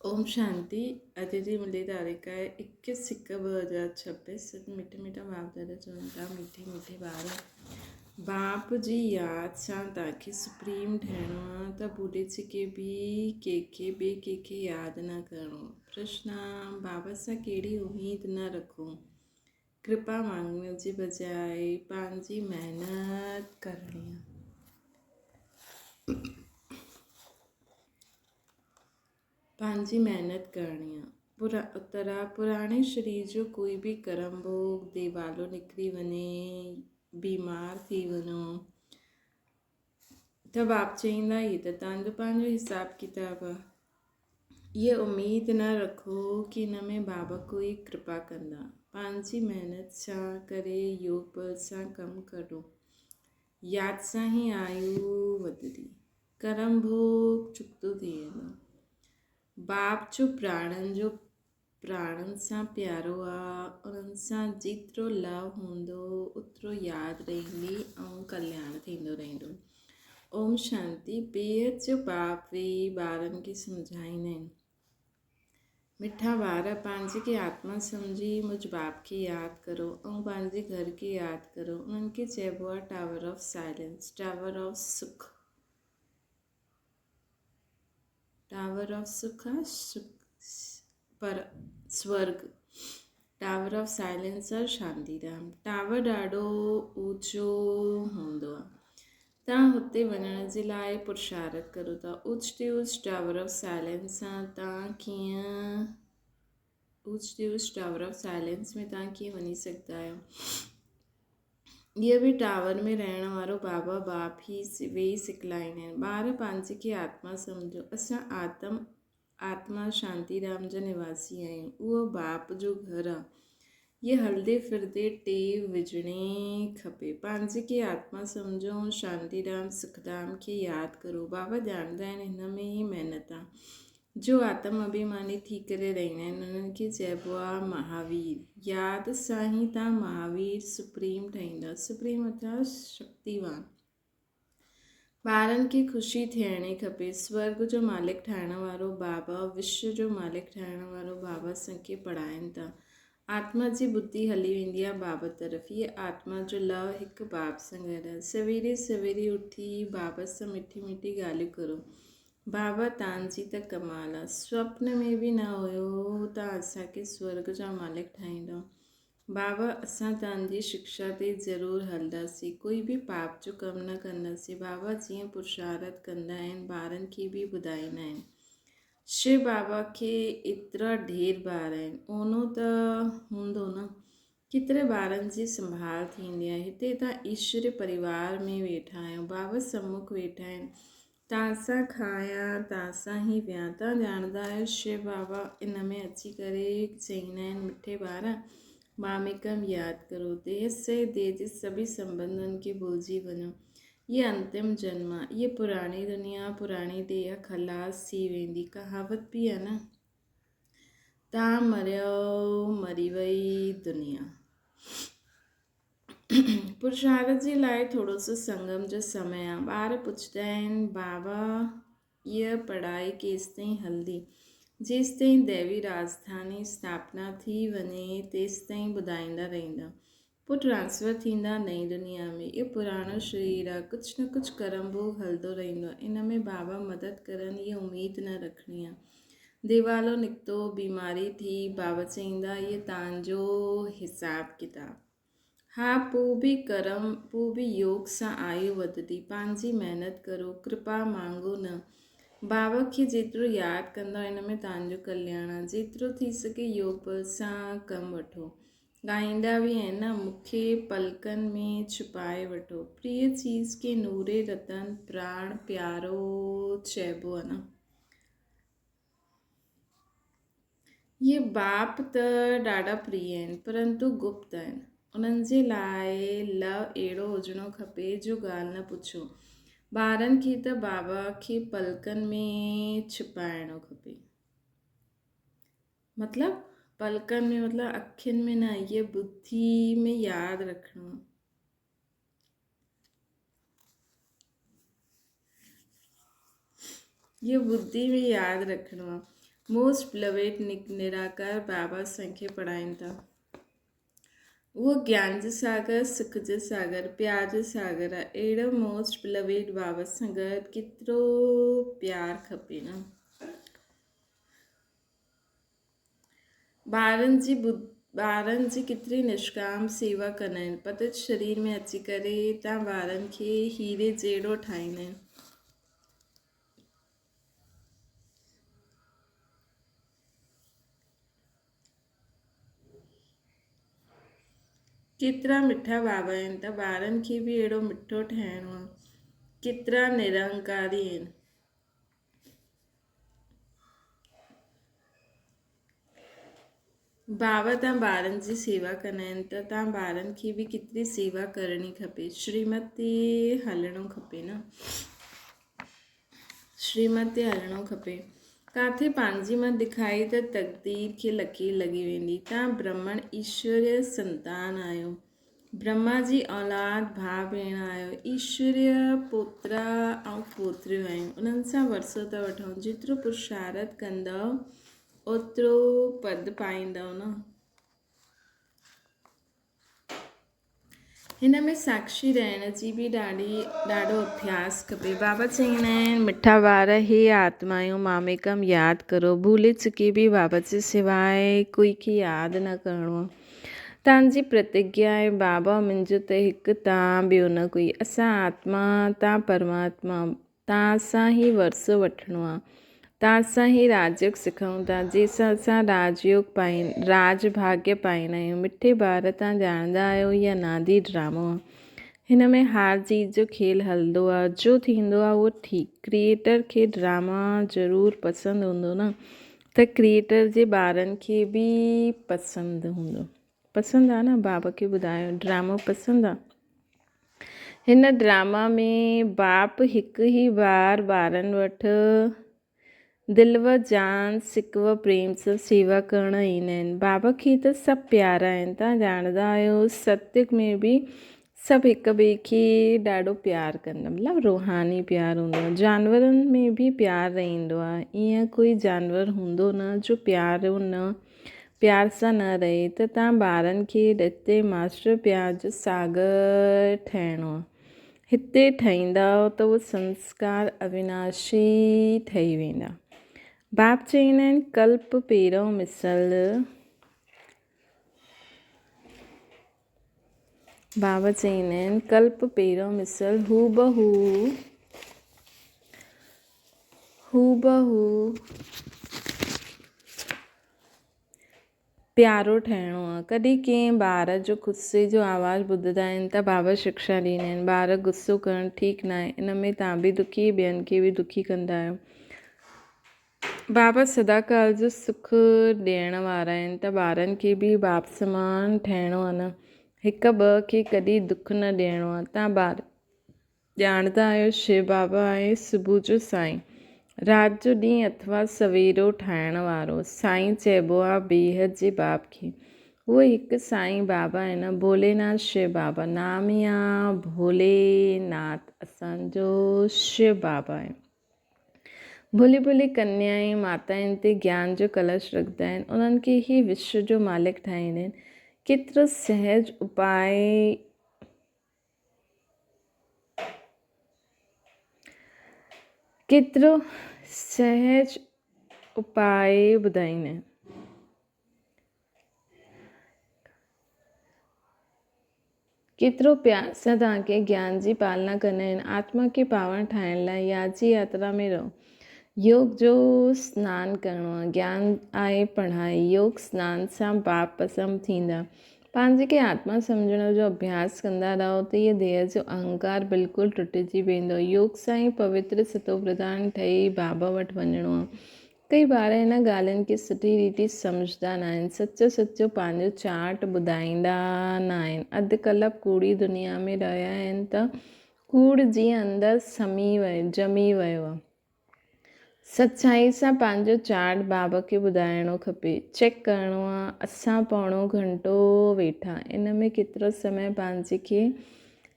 ओम शांति। अतिथि मिली तारीख है 21/1/2026। मिठे मिठा बाप दादा चवंदा मीठे मीठे ॿार बाप जी यादि सां तव्हांखे सुप्रीम ठहिणो आहे त बुढे के बि कंहिंखे ॿिए कंहिंखे यादि न करिणो। प्रश्न: बाबा सां कहिड़ी उम्मीद न रखो। कृपा मांगने जे बजाय पंहिंजी महिनत करणी आहे। पंहिंजी महिनत करणी आहे। उत्तरा: पुराणे शरीर जो कोई बि कर्म भोग देवालो निकिरी वञे, बीमार थी वञो त बाप चईंदा ही त तव्हांजो पंहिंजो हिसाब किताब आहे। इहा उमेद न रखो कि हिन में बाबा कोई कृपा कंदा। पंहिंजी महिनत सां करे योग बल सां कमु कढो। यादि सां ई आयु वधंदी, कर्म भोग चुकतो थी वेंदो। बाप जो प्राणनि सां प्यारो आहे। उन्हनि सां जेतिरो लव हूंदो ओतिरो यादि रहंदी ऐं कल्याण थींदो रहंदो। ओम शांति। बेहद जो बाप वेही ॿारनि खे सम्झाईंदा आहिनि। मिठा ॿार, पंहिंजे खे आत्मा सम्झी मुझ बाप खे यादि करो ऐं पंहिंजे घर खे यादि करो। उन्हनि खे चइबो आहे tower of silence, tower of सुख। टावर ऑफ सुख आहे पर स्वर्ग। टावर ऑफ साइलेंस आहे शांतिधाम। टावर ॾाढो ऊचो हूंदो आहे। तव्हां हुते वञण जे लाइ पुरुषारत करो था। ऊच ते ऊच टावर ऑफ साइलेंस सां तव्हां कीअं टावर ऑफ साइलेंस में तव्हां कीअं वञी सघंदा आहियो। इहो बि टावर में रहण वारो बाबा बाप ई वेही सिखलाईंदा आहिनि। ॿार पंहिंजे खे आत्मा सम्झो। असां आत्मा शांतिधाम जा निवासी आहियूं। उहो बाप जो घर आहे। ये हलंदे फिरदे टेव विझणी खपे। पंहिंजे खे आत्मा सम्झो ऐं शांतिधाम सुखधाम खे यादि करो। बाबा ॼाणंदा आहिनि हिन में ई महिनत आहे। जो आत्म अभिमानी थी करे रहंदा आहिनि उन्हनि खे चइबो आहे महावीर। यादि सां ई तव्हां महावीर सुप्रीम ठहींदा। सुप्रीम अर्थात शक्तिवान। ॿारनि खे ख़ुशी थियणी खपे। स्वर्ग जो मालिक ठाहिण वारो बाबा, विश्व जो मालिक ठाहिण वारो बाबा असांखे पढ़ाइनि था। आत्मा जी बुद्धि हली वेंदी आहे बाबा तरफ़। इहे आत्मा जो लव हिकु बाप सां गॾु आहे। सवेरे सवेरे उथी बाबा सां मिठी मिठी ॻाल्हियूं करो। बाबा तव्हांजी त कमाल आहे। स्वप्न में बि न हुयो तव्हां असांखे स्वर्ग जा मालिक ठाहींदव। बाबा असां तव्हांजी शिक्षा ते ज़रूरु हलंदासीं। कोई बि पाप जो कमु न कंदासीं। बाबा जीअं पुरुषारत कंदा आहिनि ॿारनि खे बि ॿुधाईंदा आहिनि। शिव बाबा खे एतिरा ढेर ॿार आहिनि, ओनो त हूंदो न। केतिरे ॿारनि जी संभाल थींदी आहे। हिते तव्हां ईश्वरी परिवार में वेठा आहियो। बाबा सम्मुख वेठा आहिनि। तव्हां सां खायां, तव्हां सां ई विया। तव्हां ॼाणंदा आहियो शिव बाबा इन में अची करे चईंदा आहिनि मिठे ॿार मामेकम यादि करो। देह से देह जे सभी संबंधनि खे भुलिजी वञो। ये अंतिम जन्म आहे। ये पुराणी दुनिया पुराणी देह खलास थी वेंदी। कहावत बि आहे न, तव्हां मरियो मरी वई दुनिया। पुरुषारत जे लाइ थोरो सो संगम जो समय आहे। ॿार पुछंदा आहिनि बाबा इहा पढ़ाई केसिताईं हलंदी। जेसिताईं दैवी राजधानी स्थापना थी वञे तेसिताईं ॿुधाईंदा रहंदा। पोइ ट्रांसफ़र थींदा नई दुनिया में। इहो पुराणो शरीर आहे। कुझु न कुझु कर्म भोग हलंदो रहंदो आहे। इन में बाबा मदद करनि इहा उमेद न रखणी आहे। देवालो निकितो, बीमारी थी, बाबा चईंदा इहो तव्हांजो हिसाब किताब। हा, पोइ बि योग सां आयु वधंदी। पंहिंजी महिनत करो, कृपा मांगो न। बाबा खे जेतिरो यादि कंदा हिन में तव्हांजो कल्याण आहे। जेतिरो थी सघे योग बल सां कमु वठो। ॻाईंदा बि आहिनि न, मूंखे पलकनि में छुपाए वठो। प्रिय चीज़ खे नूरे रतन प्राण प्यारो चइबो आहे न। ये बाप त ॾाढा प्रिय आहिनि परंतु गुप्त आहिनि। उन्हनि जे लाइ लव अहिड़ो हुजिणो खपे जो ॻाल्हि न पुछो। ॿारनि खे त बाबा खे पलकनि में छिपाइणो खपे। मतिलबु पलकनि में मतिलबु अखियुनि में न, इहे बुद्धि में यादि रखिणो। ये बुद्धि में यादि रखिणो आहे। मोस्ट बिलवेड निराकार बाबा असांखे पढ़ाइनि था। उहो ज्ञान जो सागर, सुख जो सागर, प्यार जो सागर आहे। अहिड़ो मोस्ट बिलवेड बाबा सां गॾु केतिरो प्यारु खपे न। ॿारनि जी केतिरी निष्काम सेवा कंदा आहिनि। पतित शरीर में अची करे तव्हां ॿारनि खे हीरे जहिड़ो ठाहींदा आहिनि। केतिरा मिठा बाबा आहिनि, त ॿारनि खे बि अहिड़ो मिठो ठाहिणो आहे। केतिरा निरंकारी आहिनि। बाबा तव्हां ॿारनि जी सेवा कंदा आहिनि, त तव्हां ॿारनि खे बि केतिरी सेवा करणी खपे। श्रीमत ते हलणो खपे न। श्रीमत ते हलणो खपे। किथे पंहिंजी मत ॾेखारी त तक़दीर खे लकीर लॻी वेंदी। तव्हां ब्रह्मण ईश्वरीय संतान आहियो। ब्रह्मा जी औलाद भाउ भेण आहियो। ईश्वरीय पोतरा ऐं पोतरियूं आहियूं। उन्हनि सां वरसो था वठूं। जेतिरो पुरुषार्थ कंदव ओतिरो पद पाईंदव न। हिन में साक्षी रहण जी बि ॾाढो अभ्यास खपे। बाबा चवंदा आहिनि, मिठा ॿार हे आत्मायूं मामेकम यादि करो। भूले चुके बि बाबा जे सवाइ कोई खे यादि न करिणो आहे। तव्हांजी प्रतिज्ञा आहे, बाबा मुंहिंजो त हिकु तव्हां, ॿियो न कोई। असां आत्मा, तव्हां परमात्मा। तव्हां सां ई वरसो वठिणो आहे। तव्हां सां ई राजयोग सिखूं था, जंहिंसां असां राज भाग्य पाईंदा आहियूं। मिठे ॿार, तव्हां ॼाणंदा आहियो इहा नादी ड्रामो आहे। हिन में हार जीत जो खेल हलंदो आहे। जो थींदो आहे उहो ठीकु। क्रिएटर खे ड्रामा ज़रूरु पसंदि हूंदो न, त क्रिएटर जे ॿारनि खे बि पसंदि हूंदो। पसंदि आहे न। बाबा खे ॿुधायो ड्रामो पसंदि आहे। हिन ड्रामा में बाप हिकु ई बार ॿारनि वटि दिलव जान सिकव प्रेम सां सेवा करणु ईंदा आहिनि। बाबा खे त सभु प्यारा आहिनि। तव्हां ॼाणंदा आहियो सत्युग में बि सभु हिक ॿिए खे ॾाढो प्यारु कंदा, मतिलबु रूहानी प्यारु हूंदो आहे। जानवरनि में बि प्यारु रहंदो आहे। ईअं कोई जानवर हूंदो न जो प्यार सां न रहे। त तव्हां ॿारनि खे हिते मास्टर प्यार जो सागर ठहिणो आहे। हिते ठहींदव त उहो संस्कार अविनाशी ठही वेंदा। बाप चवंदा आहिनि, कल्प पहिरों मिसल। बाबा चवंदा आहिनि, कल्प पहिरों मिसल हू बहू प्यारो ठहिणो आहे। कॾहिं कंहिं ॿार जो गुस्से जो आवाज़ु ॿुधंदा आहिनि त बाबा शिक्षा ॾींदा आहिनि, ॿार गुस्सो करणु ठीकु न आहे। इन में तव्हां बि दुखी, ॿियनि खे बि दुखी कंदा आहियो। बाबा सदाकाल जो सुख ॾियण वारा आहिनि, त ॿारनि खे बि बाप समान ठहिणो आहे न। हिक ॿ खे कॾहिं दुख न ॾियणो आहे। तव्हां ॿार ॼाणंदा आहियो शिव बाबा आहे सुबुह जो साईं, राति जो ॾींहुं अथवा सवेरो ठाहिण वारो। साईं चइबो आहे बेहद जे बाप खे। उहो हिकु साईं बाबा आहे न, भोलेनाथ शिव बाबा। नाम ई आहे भोलेनाथ, असांजो शिव बाबा आहे। भोली भोली कन्याएं माताउनि ते ज्ञान जो कलश रखंदा आहिनि। उन्हनि खे ई विश्व जो मालिक ठाहींदा आहिनि। केतिरो सहज उपाय ॿुधाईंदा आहिनि। केतिरो प्यार सां तव्हांखे ज्ञान जी पालना कंदा आहिनि। आत्मा खे पावन ठाहिण लाइ याद जी यात्रा में रहो। योग जो सनानु करिणो आहे। ज्ञान आहे पढ़ाई। योग सनान सां पाप पसम थींदा। पंहिंजे खे आत्मा सम्झण जो अभ्यास कंदा रहो त इहे देह जो अहंकार बिल्कुलु टुटिजी वेंदो। योग सां ई पवित्र सतो प्रधान ठही बाबा वटि वञिणो आहे। कई ॿार हिन ॻाल्हियुनि खे सुठी रीति सम्झंदा न आहिनि। सचो पंहिंजो चाट ॿुधाईंदा न आहिनि। अधु कल्प कूड़ी दुनिया में रहिया आहिनि त कूड़ जीअं अंदरि ॼमी वियो आहे। सचाई सां पंहिंजो चाट बाबा खे ॿुधाइणो खपे। चेक करिणो आहे। असां पौणो घंटो वेठा, इन में केतिरो समय पंहिंजे खे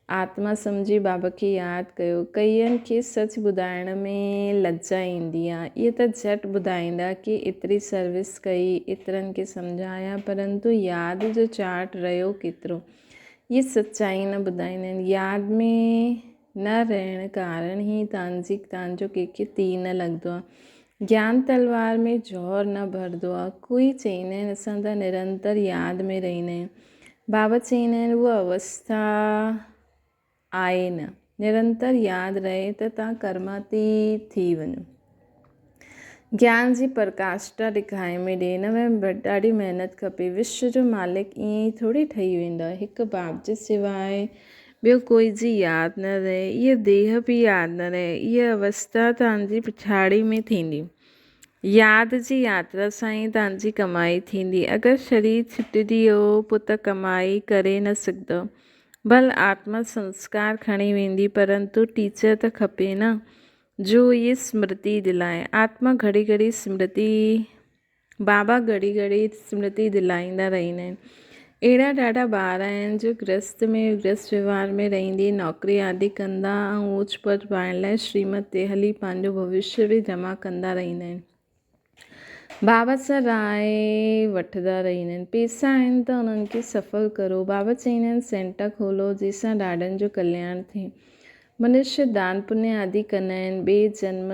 आत्मा सम्झी बाबा खे यादि कयो। कईअनि खे सच ॿुधाइण में लज्जा ईंदी आहे। इहे त झटि ॿुधाईंदा कि एतिरी सर्विस कई, एतिरनि खे सम्झाया, परंतु यादि जो चार्ट रहियो केतिरो, इहे सचाई न ॿुधाईंदा आहिनि। यादि में न रहण कारण ई तव्हांजो कंहिंखे तीर न लॻंदो आहे। ज्ञान तलवार में ज़ोर न भरंदो आहे। कोई चईंदा आहिनि असां त निरंतर यादि में रहंदा आहियूं। बाबा चईंदा आहिनि उहा अवस्था आहे न। निरंतर यादि रहे त तव्हां कर्मातीत थी वञो। ज्ञान जी प्रकाष्ठा ॾेखारे में ॾे, हिन में ॾाढी महिनत खपे। विश्व जो मालिक ईअं ई थोरी ठही वेंदो आहे। हिकु बाप जे सवाइ ॿियो कोई जी यादि न रहे, इहा देह बि यादि न रहे, इहा अवस्था तव्हांजी पिछाड़ी में थींदी। यादि जी यात्रा सां ई तव्हांजी कमाई थींदी। अगरि शरीर छुटिजी वियो पोइ त कमाई करे न सघंदो। भल आत्मा संस्कार खणी वेंदी, परंतु टीचर त खपे न जो ये स्मृति दिलाए। आत्मा घड़ी घड़ी स्मृति, बाबा घड़ी घड़ी स्मृति दिलाईंदा रहंदा आहिनि। अहिड़ा ॾाढा ॿार आहिनि जो गृहस्थ व्यवहार में रहंदी नौकरी आदि कंदा ऐं ऊच पद पाइण लाइ श्रीमत ते हली पंहिंजो भविष्य बि जमा कंदा रहंदा आहिनि। बाबा सां राय वठंदा रहंदा आहिनि। पैसा आहिनि त उन्हनि खे सफ़ल करो। बाबा चईंदा आहिनि सेंटर खोलो जंहिंसां ॾाढनि जो कल्याण थिए। मनुष्य दान पुण्य आदि कंदा आहिनि, ॿिए जन्म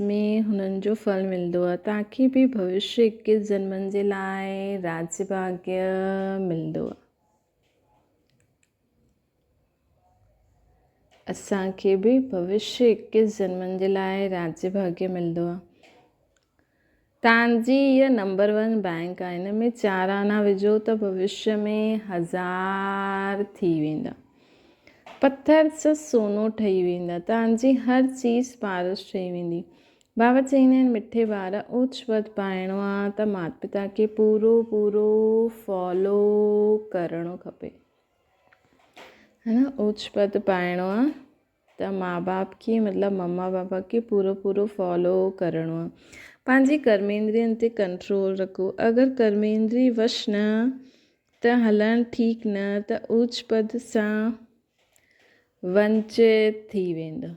में हुननि जो फल मिलंदो आहे। तव्हांखे बि भविष्य 21 जन्मनि जे लाइ राज्य भाग्य मिलंदो आहे। असांखे बि भविष्य 21 जन्मनि जे लाइ राज्य भाग्य मिलंदो आहे। तव्हांजी इहा नंबर 1 बैंक आहे। हिन में 4 आना विझो त भविष्य में 1000 थी वेंदा। पत्थर सां सोनो ठही वेंदा। तव्हांजी हर चीज़ पारस ठही वेंदी। बाबा चईंदा आहिनि मिठे ॿार, ऊच पद पाइणो आहे त माता पिता खे पूरो फॉलो करिणो खपे, है न। ऊच पद पाइणो आहे त माउ बाप खे मतिलबु मम्मा पापा खे पूरो फॉलो करिणो आहे। पंहिंजी कर्मेंद्रियनि ते कंट्रोल रखो। अगरि कर्मेंद्री वश न त हलणु ठीकु न त ऊच पद सां वंचित थी वेंदो।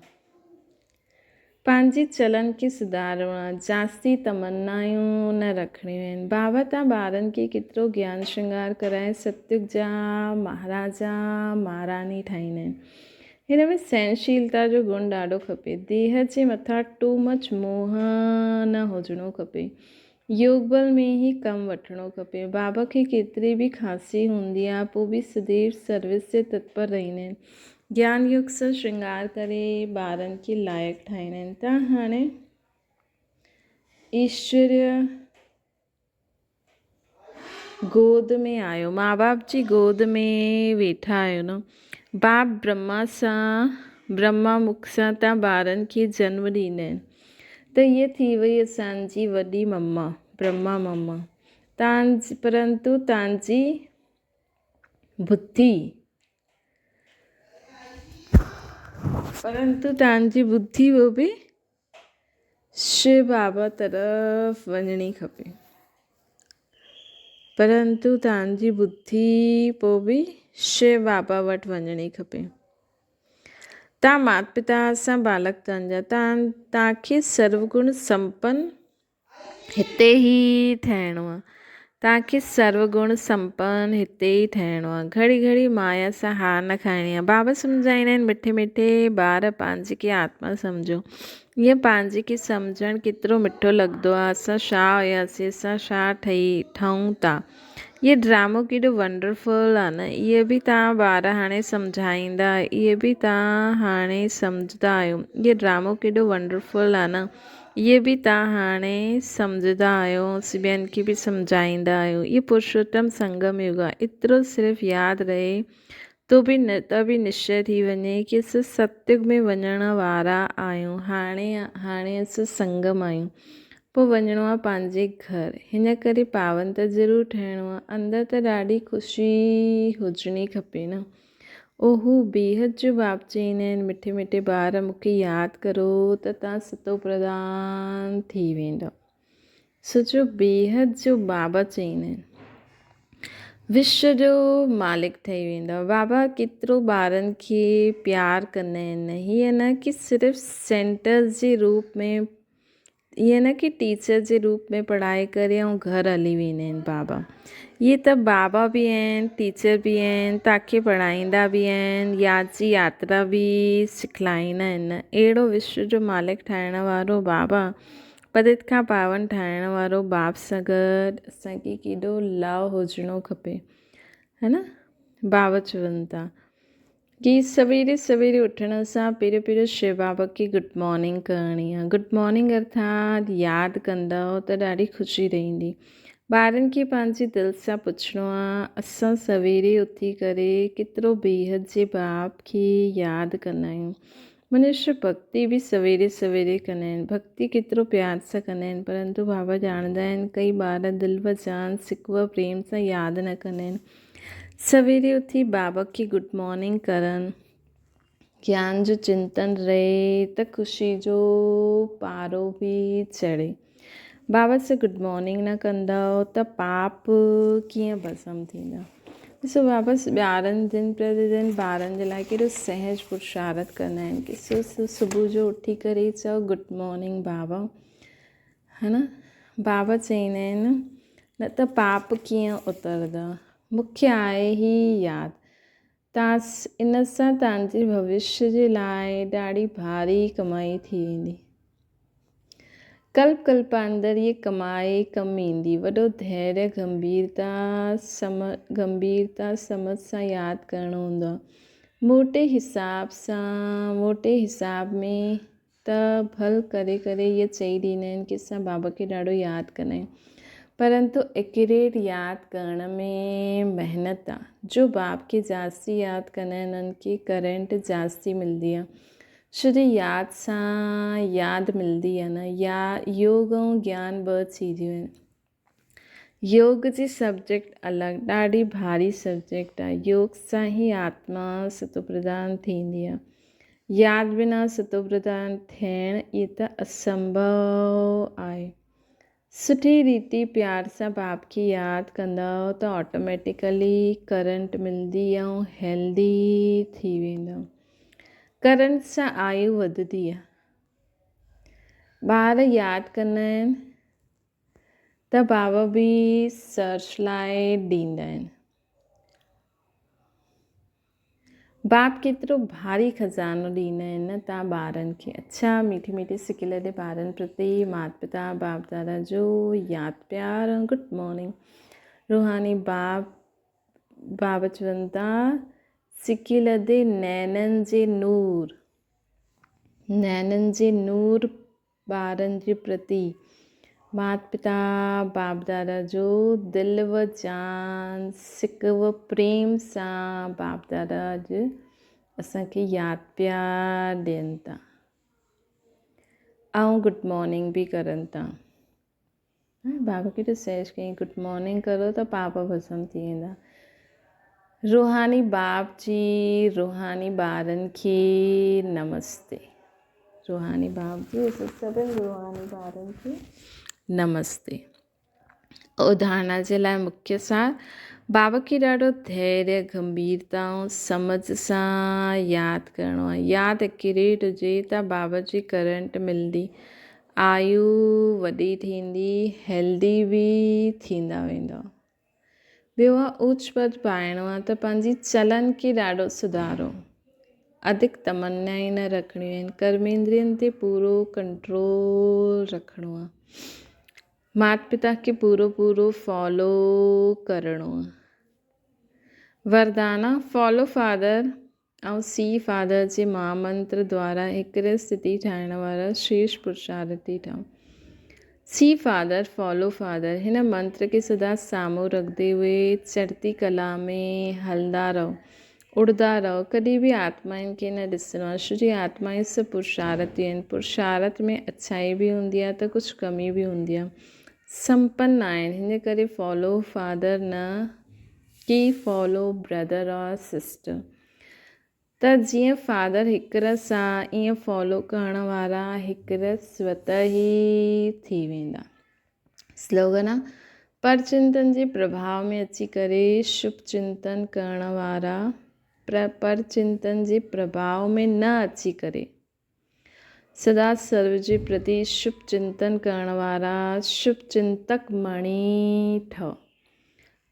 पंहिंजे चलन खे सुधारणो आहे। जास्ती तमन्नायूं न रखणियूं आहिनि। बाबा तव्हां ॿारनि खे केतिरो ज्ञान श्रृंगार कराए सतयुग जा महाराजा महारानी ठाहींदा आहिनि। हिन में सहनशीलता जो गुण ॾाढो खपे। देह जे मथां टू मच मोह न हुजिणो खपे। योग बल में ई कमु वठिणो खपे। बाबा खे केतिरी बि खांसी हूंदी आहे पोइ बि सदैव सर्विस ते तत्पर रहंदा आहिनि। ज्ञान युग सां श्रृंगार करे ॿारनि खे लाइक़ु ठाहींदा आहिनि। तव्हां हाणे ईश्वरीय गोद में आहियो, माउ बाप जी गोद में वेठा आहियो न। बाप ब्रह्मा मुख सां तव्हां ॿारनि खे जन्म ॾींदा आहिनि त इहा थी वई असांजी वॾी मम्मा, ब्रह्मा मम्मा। परंतु तव्हांजी बुद्धि वो बि शिव बाबा तरफ़ वञणी खपे। परंतु तव्हांजी बुद्धि पोइ बि शिव बाबा वटि वञणी खपे। तव्हां माता पिता सां बालक तव्हांजा। तव्हांखे सर्वगुण संपन्न हिते ई ठहिणो आहे। तव्हांखे सर्वगुण संपन्न हिते ई ठहिणो आहे। घड़ी घड़ी माया सां हार न खाइणी आहे। बाबा सम्झाईंदा आहिनि मिठे मिठे ॿार पंहिंजे खे आत्मा सम्झो। ईअं पंहिंजे खे सम्झणु केतिरो मिठो लॻंदो आहे। असां छा हुयासीं, असां छा ठहूं था। इहो ड्रामो केॾो वंडरफुल आहे न। इहे बि तव्हां ॿार हाणे सम्झाईंदा, इहे बि तव्हां हाणे सम्झंदा आहियो। इहो ड्रामो केॾो वंडरफुल आहे न। इहे बि तव्हां हाणे सम्झंदा आहियो, ॿियनि खे बि सम्झाईंदा आहियो। इहो पुरुषोत्तम संगम युग आहे। एतिरो सिर्फ़ु यादि रहे त बि निश्चय थी वञे कि असां सतयुग में वञण वारा आहियूं। हाणे असां संगम आहियूं, पोइ वञिणो आहे पंहिंजे घर। हिन करे पावन त ज़रूरु ठहिणो आहे। अंदरि त ॾाढी ख़ुशी हुजणी खपे न। ओहू बेहद जो बाप चईंदा आहिनि मिठे मिठे ॿार मूंखे यादि करो त तव्हां सतो प्रधान थी वेंदो। सोचो बेहद जो बाबा चईंदा आहिनि। विश्व जो मालिक ठही वेंदव। बाबा केतिरो ॿारनि खे प्यार कंदा आहिनि। हीअं न कि सिर्फ़ु सेंटर जे रूप में, ईअं न कि टीचर जे रूप में पढ़ाए करे ऐं घरु हली वेंदा आहिनि बाबा। इहे त बाबा बि आहिनि, टीचर बि आहिनि, तव्हांखे पढ़ाईंदा बि आहिनि, याद जी यात्रा बि सिखलाईंदा आहिनि। अहिड़ो विश्व जो मालिक ठाहिण वारो बाबा, पतित खां पावन ठाहिण वारो बाप सां गॾु असांखे केॾो लव हुजिणो खपे, है न। बाबा चवनि था कि सवेरे सवेरे उथण सां पहिरियों शिव बाबा खे गुड मॉर्निंग करणी आहे। गुड मॉर्निंग अर्थात यादि कंदव त ॾाढी ख़ुशी रहंदी। ॿारनि खे पंहिंजे दिलि सां पुछिणो आहे, असां सवेरे उथी करे केतिरो बेहद जे बाप खे यादि कंदा आहियूं। मनुष्य भक्ति बि सवेरे सवेरे कंदा आहिनि, भक्ति केतिरो प्यार सां कंदा आहिनि, परंतु बाबा ॼाणंदा आहिनि कई ॿार दिलि व जान सिकव प्रेम सां यादि न कंदा आहिनि। सवेरे उथी बाबा खे गुड मॉर्निंग करनि, ज्ञान जो चिंतन रहे त ख़ुशी जो पारो बि चढ़े। बाबा सां गुड मॉर्निंग न कंदव त पाप कीअं भस्म थींदा। ॾिसो बाबा ॿारनि दिन प्रतिदिन ॿारनि जे लाइ केॾो सहज पुरुषारत कंदा आहिनि कि सुबुह जो उथी करे चओ गुड मॉर्निंग बाबा, है न। बाबा चवंदा आहिनि न त पाप कीअं उतरंदा, मुख्य आहे ई यादि। इन सां तव्हांजे भविष्य जे लाइ ॾाढी भारी कमाई थी वेंदी। कल्प अंदरि इहे कमाई कमु ईंदी। वॾो धैर्य गंभीरता समझ सां यादि करिणो हूंदो आहे। मोटे हिसाब में त भल करे इहे चई ॾींदा आहिनि कि असां बाबा खे ॾाढो यादि कंदा आहियूं, परंतु एक्यूरेट यादि करण में महिनत आहे। जो बाप खे जास्ती यादि कंदा आहिनि उन्हनि खे करंट जास्ती मिलंदी आहे। शुद्ध यादि सां यादि मिलंदी आहे न। या योग ऐं ज्ञान ॿ चीजियूं आहिनि। योग जी सब्जेक्ट अलॻि, ॾाढी भारी सब्जेक्ट आहे। योग सां ई आत्मा सतोप्रधान थींदी आहे। यादि बिना सतोप्रधान थियण इहे त असंभव आहे। सुठी रीति प्यार सां बाप खे यादि कंदव त ऑटोमेटिकली करंट मिलंदी ऐं हेल्दी थी वेंदव। करंट सां आयु वधंदी आहे। ॿार यादि कंदा आहिनि त बाबा बि सर्च लाइ ॾींदा आहिनि। बाप केतिरो भारी खज़ानो ॾींदा आहिनि न तव्हां ॿारनि खे। अच्छा मीठी सिकिल जे ॿारनि प्रति माता पिता बाप दादा जो यादि प्यार ऐं गुड मॉर्निंग। रूहानी बाबा चवनि था सिकिल दे नैननि जे नूर ॿारनि जे प्रति माता पिता बाप दादा जो दिलि व जान सिकव प्रेम सां बाप दादा अॼु असांखे यादि प्यार ॾियनि था ऐं गुड मॉर्निंग बि करनि था। बाबा खे त सहज कई गुड मॉर्निंग करो त पाप भस्म थी वेंदा। रूहानी बाप जी रूहानी ॿारनि खे नमस्ते। रूहानी बाप जी सभिनी रूहानी ॿारनि खे नमस्ते। उदाहरण जे लाइ मुख्य सार बाबा खे ॾाढो धैर्य गंभीरता ऐं समझ सां यादि करिणो आहे। यादि एक्यूरेट हुजे त बाबा जी करंट मिलंदी, आयु वॾी थींदी, हेल्दी बि थींदा वेंदव। ॿियो आहे उच्च पद पाइणो आहे त पंहिंजी चलन खे ॾाढो सुधारो। अधिक तमन्नाएं न रखणियूं आहिनि। कर्मेंद्रियनि ते पूरो कंट्रोल रखिणो आहे। माता पिता खे पूरो फॉलो करिणो आहे। वरदाना फॉलो फादर ऐं सी फादर जे महामंत्र द्वारा हिकिड़े स्थिति ठाहिण वारा शीर्ष पुरुषार्थी ठहो। सी फादर फॉलो फादर हिन मंत्र खे सदा साम्हूं रखंदे हुए चढ़ती कला में हलंदा रहो, उड़ंदा रहो। कॾहिं बि आत्माउनि खे न ॾिसणो आहे। छो जी आत्माऊं सभु पुरुषार्थी आहिनि। पुरुषार्थ में अच्छाई बि हूंदी आहे त कुझु कमी बि हूंदी आहे। संपन्न आहिनि, हिन करे फॉलो फादर न की फॉलो ब्रदर और सिस्टर। त जीअं फादर हिकिड़ सां ईअं फॉलो करण वारा हिकिड़ स्वतः ई थी वेंदा। स्लोगन आहे परचिंतन जे प्रभाव में अची करे शुभ चिंतन करण वारा परचिंतन जे प्रभाव में न अची करे सदा सर्व जे प्रति शुभ चिंतन करण वारा शुभ चिंतक मणी ठह।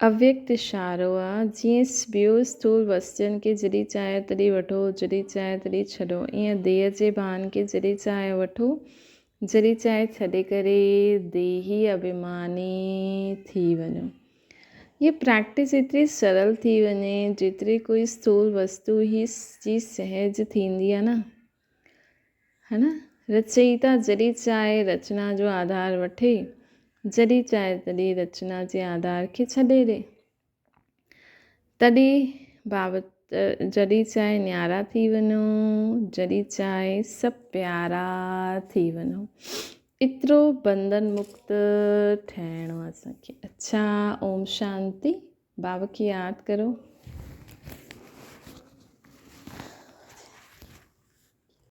अव्यक्त इशारो आहे, जीअं ॿियो स्थूल वस्तुअनि खे जॾहिं चाहे तॾहिं वठो, जॾहिं चाहे तॾहिं छॾो, ईअं देह जे भान खे जॾहिं चाहे वठो, जॾहिं चाहे छॾे करे देही अभिमानी थी वञो। ये प्रैक्टिस एतिरी सरल थी वञे जेतिरी कोई स्थूल वस्तु ही जी सहज थींदी आहे न, है न। रचयिता जॾहिं चाहे रचना जो आधार वठे, जॾहिं चाहे तॾहिं रचना जे आधार खे छॾे ॾे, तॾहिं बाबति जॾहिं चाहे न्यारा थी वञो, जॾहिं चाहे सभु प्यारा थी वञो। एतिरो बंधन मुक्त ठहिणो आहे असांखे। अच्छा, ओम शांति। बाबा खे यादि करो।